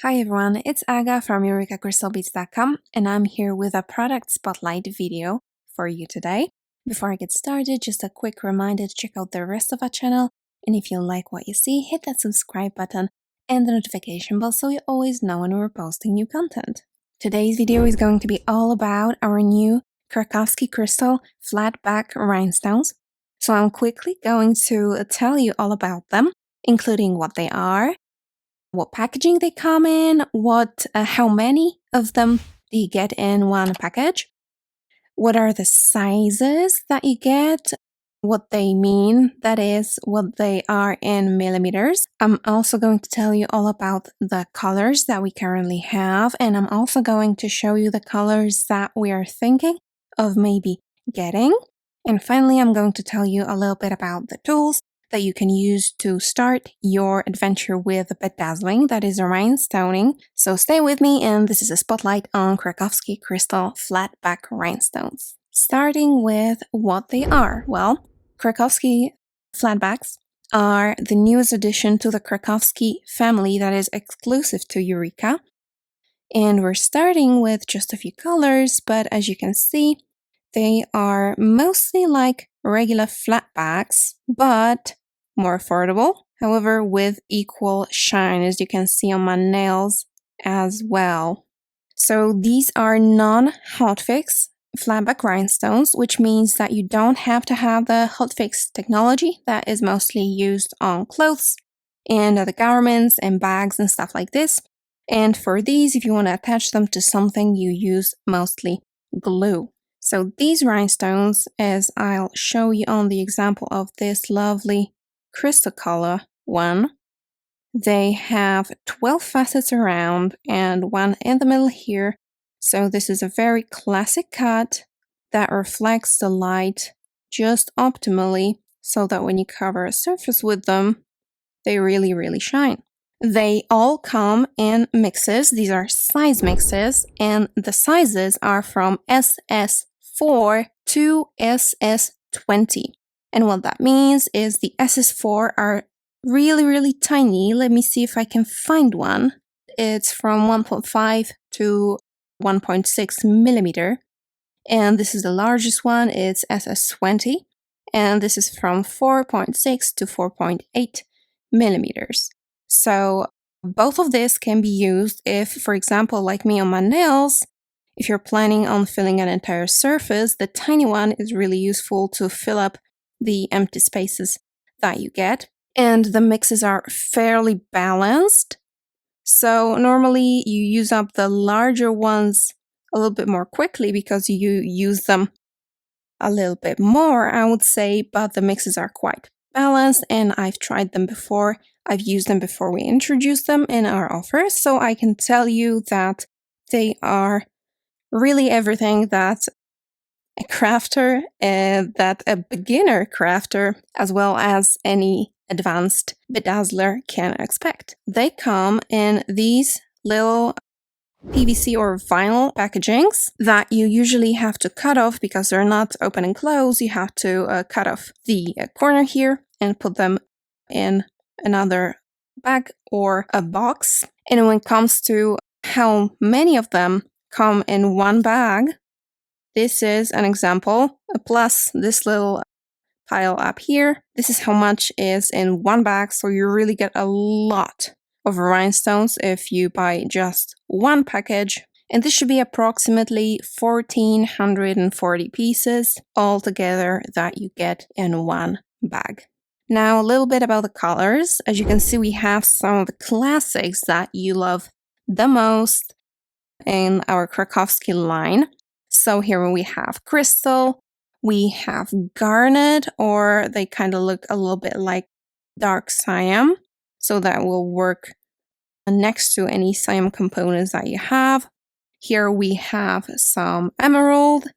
Hi everyone, it's Aga from EurekaCrystalBeads.com and I'm here with a product spotlight video for you today. Before I get started, just a quick reminder to check out the rest of our channel, and if you like what you see, hit that subscribe button and the notification bell so you always know when we're posting new content. Today's video is going to be all about our new Krakovski Crystal Flatback Rhinestones. So I'm quickly going to tell you all about them, including what they are, what packaging they come in, how many of them do you get in one package, what are the sizes that you get, what they mean, that is, what they are in millimeters. I'm also going to tell you all about the colors that we currently have, and I'm also going to show you the colors that we are thinking of maybe getting. And finally, I'm going to tell you a little bit about the tools that you can use to start your adventure with bedazzling, that is rhinestoning. So stay with me, and this is a spotlight on Krakovski Crystal Flatback Rhinestones. Starting with what they are. Well, Krakovski Flatbacks are the newest addition to the Krakovski family that is exclusive to Eureka. And we're starting with just a few colors, but as you can see, they are mostly like regular flatbacks, but more affordable, however, with equal shine, as you can see on my nails as well. So these are non-hotfix flatback rhinestones, which means that you don't have to have the hotfix technology that is mostly used on clothes and other garments and bags and stuff like this. And for these, if you want to attach them to something, you use mostly glue. So these rhinestones, as I'll show you on the example of this lovely crystal color one, they have 12 facets around and one in the middle here. So this is a very classic cut that reflects the light just optimally so that when you cover a surface with them, they really shine. They all come in mixes. These are size mixes, and the sizes are from SS4 to SS20. And what that means is the SS4 are really tiny. Let me see if I can find one. It's from 1.5 to 1.6 millimeter. And this is the largest one, it's SS20. And this is from 4.6 to 4.8 millimeters. So both of this can be used if, for example, like me on my nails, if you're planning on filling an entire surface, the tiny one is really useful to fill up the empty spaces that you get. And the mixes are fairly balanced. So normally you use up the larger ones a little bit more quickly because you use them a little bit more, I would say, but the mixes are quite balanced, and I've tried them before. I've used them before we introduced them in our offers, so I can tell you that they are really everything that a crafter, that a beginner crafter, as well as any advanced bedazzler can expect. They come in these little PVC or vinyl packagings that you usually have to cut off because they're not open and close. You have to cut off the corner here and put them in another bag or a box. And when it comes to how many of them come in one bag, this is an example, plus this little pile up here. This is how much is in one bag, so you really get a lot of rhinestones if you buy just one package. And this should be approximately 1,440 pieces altogether that you get in one bag. Now a little bit about the colors. As you can see, we have some of the classics that you love the most in our Krakovski line. So here we have crystal, we have garnet, or they kind of look a little bit like dark cyan. So that will work next to any cyan components that you have. Here we have some emerald,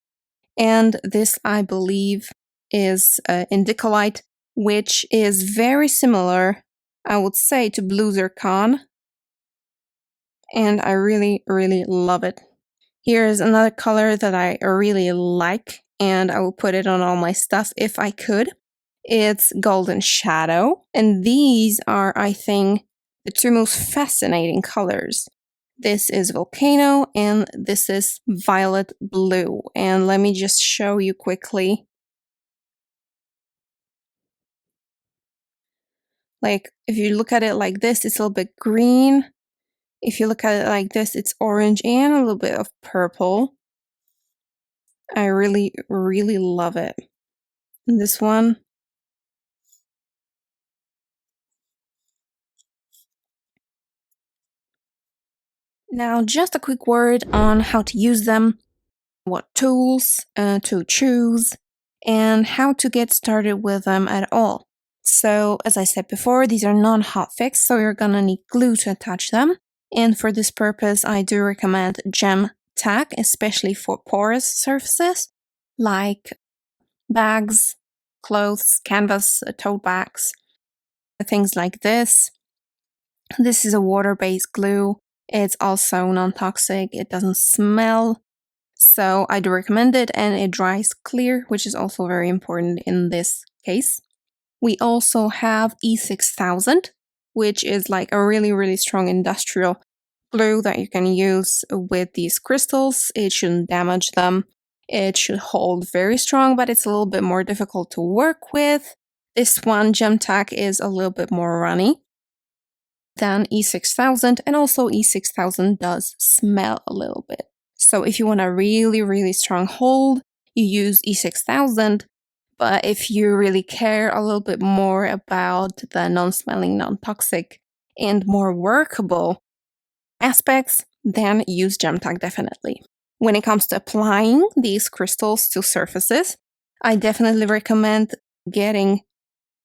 and this I believe is indicolite, which is very similar, I would say, to blue zircon. And I really love it. Here's another color that I really like, and I will put it on all my stuff if I could. It's golden shadow, and these are, I think, the two most fascinating colors. This is Volcano and this is Violet Blue. And let me just show you quickly. Like, if you look at it like this, it's a little bit green. If you look at it like this, it's orange and a little bit of purple. I really, really love it. And this one. Now, just a quick word on how to use them, what tools to choose, and how to get started with them at all. So, as I said before, these are non-hot fix, so you're gonna need glue to attach them. And for this purpose, I do recommend gem tack, especially for porous surfaces, like bags, clothes, canvas, tote bags, things like this. This is a water-based glue. It's also non-toxic, it doesn't smell, so I do recommend it, and it dries clear, which is also very important in this case. We also have E6000, which is like a really, really strong industrial glue that you can use with these crystals. It shouldn't damage them. It should hold very strong, but it's a little bit more difficult to work with. This one, Gem Tack, is a little bit more runny than E6000, and also E6000 does smell a little bit. So if you want a really, really strong hold, you use E6000. But if you really care a little bit more about the non-smelling, non-toxic, and more workable aspects, then use Gem Tack definitely. When it comes to applying these crystals to surfaces, I definitely recommend getting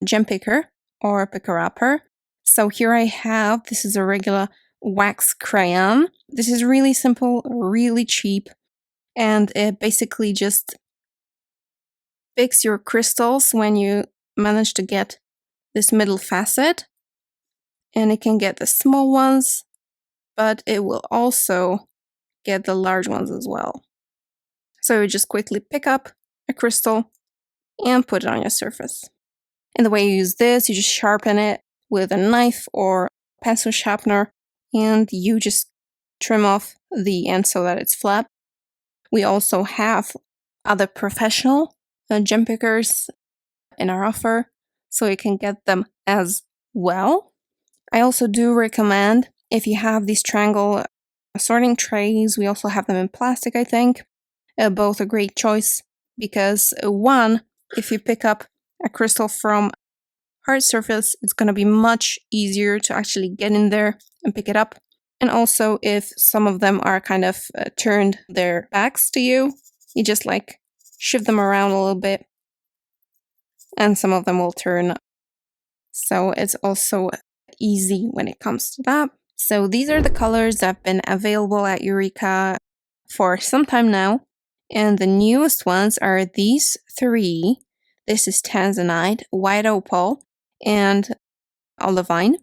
gem picker or picker upper. So here I have, this is a regular wax crayon. This is really simple, really cheap, and it basically just picks your crystals when you manage to get this middle facet. And it can get the small ones, but it will also get the large ones as well. So you just quickly pick up a crystal and put it on your surface. And the way you use this, you just sharpen it with a knife or pencil sharpener, and you just trim off the end so that it's flat. We also have other professional gem pickers in our offer, so you can get them as well. I also do recommend, if you have these triangle sorting trays, we also have them in plastic, I think. Both a great choice, because one, if you pick up a crystal from hard surface, it's going to be much easier to actually get in there and pick it up. And also, if some of them are kind of turned their backs to you, you just like shift them around a little bit, and some of them will turn. So it's also easy when it comes to that. So these are the colors that have been available at Eureka for some time now. And the newest ones are these three. This is Tanzanite, White Opal, and Olivine.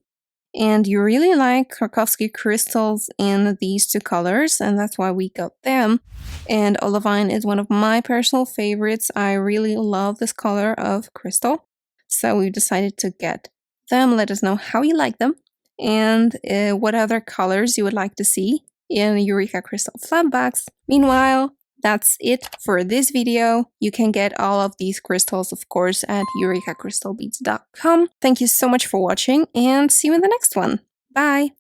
And you really like Krakovski crystals in these two colors, and that's why we got them. And Olivine is one of my personal favorites. I really love this color of crystal, so we decided to get them. Let us know how you like them, and what other colors you would like to see in Eureka Crystal Flatbacks. Meanwhile, that's it for this video. You can get all of these crystals, of course, at eurekacrystalbeads.com. Thank you so much for watching, and see you in the next one. Bye!